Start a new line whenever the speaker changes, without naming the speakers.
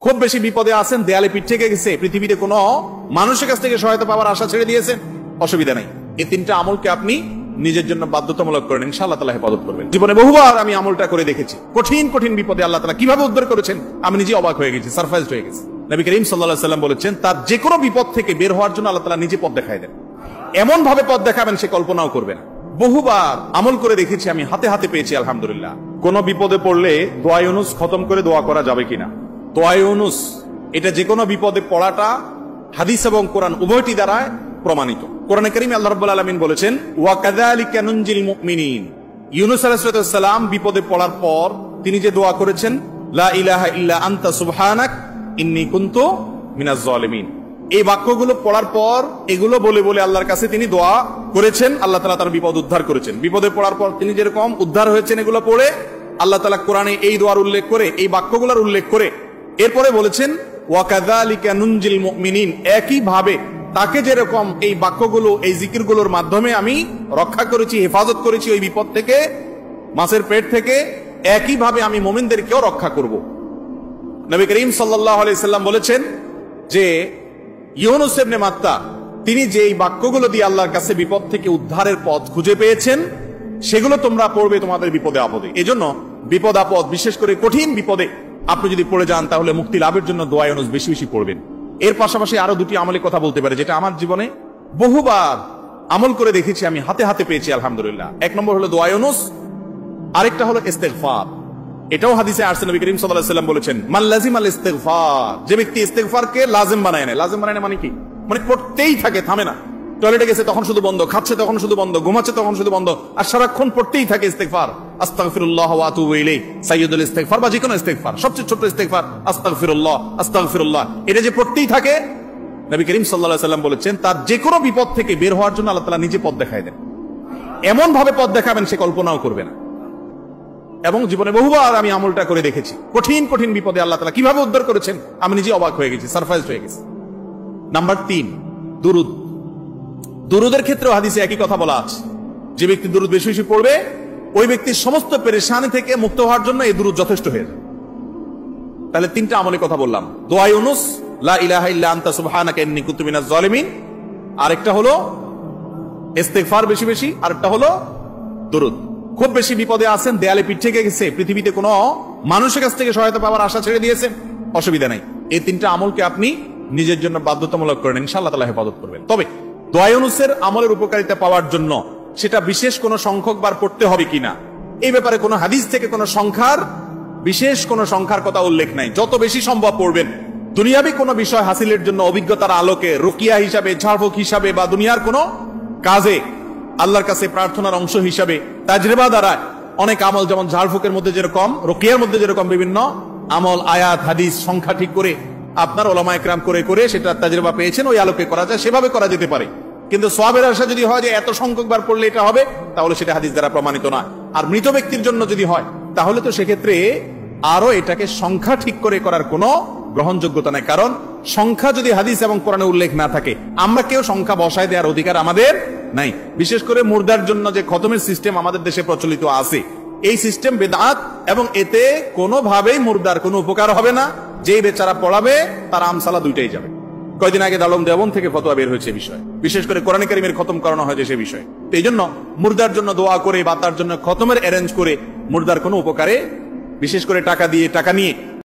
খুব বেশি বিপদে আছেন, দেয়ালে পিঠ থেকে গেছে, পৃথিবীতে কোনো মানুষের কাছ থেকে সহায়তা পাওয়ার আশা ছেড়ে দিয়েছেন, অসুবিধা নাই। এই তিনটা আমলকে আপনি নিজের জন্য বাধ্যতামূলক করেন, ইনশাআল্লাহ তাআলা হেফাজত করবেন। জীবনে বহুবার আমি আমলটা করে দেখেছি। কঠিন কঠিন বিপদে আল্লাহ তাআলা কিভাবে উদ্ধার করেছেন আমি নিজে অবাক হয়ে গেছি, সারপ্রাইজড হয়ে গেছি। নবী করিম সাল্লাল্লাহু আলাইহি ওয়াসাল্লাম বলেছেন, তার যে কোনো বিপদ থেকে বের হওয়ার জন্য আল্লাহ তাআলা নিজে পথ দেখায় দেন। এমন ভাবে পথ দেখাবেন সে কল্পনাও করবে না। বহুবার আমল করে দেখেছি আমি, হাতে হাতে পেয়েছি আলহামদুলিল্লাহ। কোন বিপদে পড়লে দোয়া ইউনুস খতম করে দোয়া করা যাবে কিনা? দোয়া ইউনুস এটা যে কোনো বিপদে পড়াটা হাদিস এবং কোরআন উভয়টি দ্বারা প্রমাণিত। কোরআনে কারীমে আল্লাহ রাব্বুল আলামিন বলেছেন, ওয়া কাযালিকা নুনজিল মুমিনিন। ইউনুস আলাইহিস সালাম বিপদে পড়ার পর তিনি যে দোয়া করেছেন, লা ইলাহা ইল্লা আনতা সুবহানাক ইন্নী কুনতু মিনাজ জালিমিন, এই বাক্যগুলো পড়ার পর এগুলো বলে বলে আল্লাহর কাছে তিনি দোয়া করেছেন, আল্লাহ তাআলা তার বিপদ উদ্ধার করেছেন। বিপদে পড়ার পর তিনি যেরকম উদ্ধার হয়েছেন এগুলো পড়ে আল্লাহ তাআলা কোরআনে এই দোয়ার উল্লেখ করে, এই বাক্যগুলোর উল্লেখ করে এরপরে বলেছেন, ওয়া কাযালিকা নুনজিল মুমিনিন, একই ভাবে তাকে যেরকম এই বাক্যগুলো এই জিকিরগুলোর মাধ্যমে আমি রক্ষা করেছি, হেফাজত করেছি ওই বিপদ থেকে, মাছের পেট থেকে, একই ভাবে আমি মুমিনদেরকেও রক্ষা করব। নবী করিম সাল্লাল্লাহু আলাইহি সাল্লাম বলেছেন যে ইউনুস ইবনে মাত্তা তিনি যে এই বাক্যগুলো দিয়ে আল্লাহর কাছে বিপদ থেকে উদ্ধারের পথ খুঁজে পেয়েছেন সেগুলো তোমরা পড়বে তোমাদের বিপদে আপদে। এজন্য বিপদ আপদ, বিশেষ করে কঠিন বিপদে আপনি যদি পড়ে যান তাহলে মুক্তি লাভের জন্য দোয়া ইউনুস বেশি বেশি পড়বেন। এর পাশাপাশি আরো দুটি আমলের কথা বলতে পারে যেটা আমার জীবনে বহুবার আমল করে দেখেছি আমি, হাতে হাতে পেয়েছি আলহামদুলিল্লাহ। এক নম্বর হলো দোয়া ইউনুস, আরেকটা হলো ইস্তেগফার। এটাও হাদিসে আসছে, নবী করিম সাল্লাল্লাহু আলাইহি ওয়াসাল্লাম বলেছেন, মান লাজিমাল ইস্তেগফার, যে ব্যক্তি ইস্তেগফারকে লাজিম বানায় নেয়। লাজিম বানায় মানে কি? মানে পড়তেই থাকে, থামে না। টয়লেটে গেছে তখন শুধু বন্ধ, খাচ্ছে তখন শুধু বন্ধ, ঘুমাচ্ছে তখন শুধু বন্ধ, আর সারাক্ষণ পড়তেই থাকে ইস্তেগফার। আস্তাগফিরুল্লাহ ওয়া আতুবু ইলাইহি, সাইয়্যিদুল ইস্তেগফার বা যে কোনো ইস্তেগফার, সবচেয়ে ছোট ইস্তেগফার আস্তাগফিরুল্লাহ আস্তাগফিরুল্লাহ, এটা যে পড়তেই থাকে, নবী করিম সাল্লাল্লাহু আলাইহি ওয়াসাল্লাম বলেছেন তার যে কোনো বিপদ থেকে বের হওয়ার জন্য আল্লাহ তাআলা নিজে পথ দেখায় দেন। এমন ভাবে পথ দেখাবেন সে কল্পনাও করবে না। এবং জীবনে বহুবার আমি আমলটা করে দেখেছি। কঠিন কঠিন বিপদে আল্লাহ তাআলা কিভাবে উদ্ধার করেছেন আমি নিজে অবাক হয়ে গেছি, সারপ্রাইজড হয়ে গেছি। নাম্বার 3, দুরুদ। দুরুদের ক্ষেত্রে হাদিসে একই কথা বলা আছে, যে ব্যক্তি দুরুদ বেশি বেশি পড়বে ওই ব্যক্তির সমস্ত পেরেশানি থেকে মুক্ত হওয়ার জন্য এই দুরুদ যথেষ্ট হয়ে যায়। তাহলে 3টা আমলের কথা বললাম, দোয়া ইউনুস, লা ইলাহা ইল্লা আনতা সুবহানাকা ইন্নী কুনতু মিনাজ জালিমিন, আরেকটা হলো ইস্তেগফার বেশি বেশি, আরেকটা হলো দুরুদ। খুব বেশি বিপদে আছেন, দেয়ালে পিঠ থেকে গেছে, পৃথিবীতে কোনো মানুষের কাছ থেকে সহায়তা পাওয়ার আশা ছেড়ে দিয়েছেন, অসুবিধা নাই। এই 3টা আমলকে আপনি নিজের জন্য বাধ্যতামূলক করেন, ইনশাআল্লাহ তাআলা হেফাজত করবেন। তবে দোয়া ইউনুসের আমলের উপকারিতা পাওয়ার জন্য সেটা বিশেষ কোনো সংখ্যক বার পড়তে হবে কিনা এই ব্যাপারে কোনো হাদিস থেকে কোনো সংখ্যার, বিশেষ কোনো সংখ্যার কথা উল্লেখ নাই। যত বেশি সম্ভব পড়বেন। দুনিয়াবি কোনো বিষয় হাসিলের জন্য অভিজ্ঞতার আলোকে, রুকিয়া হিসাবে, ঝাড়ফুঁক হিসাবে, বা দুনিয়ার কোনো কাজে আল্লাহর কাছে প্রার্থনার অংশ হিসাবে তাজরিবা দ্বারা অনেক আমল, যেমন ঝাড়ফুঁকের মধ্যে যেরকম, রুকিয়ার মধ্যে যেরকম বিভিন্ন আমল, আয়াত, হাদিস, সংখ্যা ঠিক করে আপনার ওলামা ইকরাম করে করে সেটা তাজরিবা পেয়েছেন, ওই আলোকে করা যায়, সেভাবে করা যেতে পারে। কিন্তু সওয়াবের আশা যদি হয় যে এত সংখ্যক বার পড়লে এটা হবে, তাহলে সেটা হাদিস দ্বারা প্রমাণিত না। আর মৃত ব্যক্তির জন্য যদি হয় তাহলে তো সেক্ষেত্রে আরো এটাকে সংখ্যা ঠিক করে করার কোনো গ্রহণযোগ্যতা নাই। কারণ সংখ্যা যদি হাদিস এবং কোরআনে উল্লেখ না থাকে, আমরা কেউ সংখ্যা বসায় দেওয়ার অধিকার আমাদের নাই। বিশেষ করে মুর্দার জন্য যে খতমের সিস্টেম আমাদের দেশে প্রচলিত আছে, এই সিস্টেম বেদাত, এবং এতে কোনোভাবেই মুর্দার কোনো উপকার হবে না। যেই বেচারা পড়াবে তার আমসালা দুইটাই যাবে। কয়দিন আগে দালম দেওবন থেকে ফতোয়া বের হয়েছে বিষয়, বিশেষ করে কোরআন কারীমের খতম করানো হয় যে সে বিষয়। তো এই জন্য মুর্দার জন্য দোয়া করে বা তার জন্য খতমের অ্যারেঞ্জ করে মুর্দার কোনো উপকারে, বিশেষ করে টাকা নিয়ে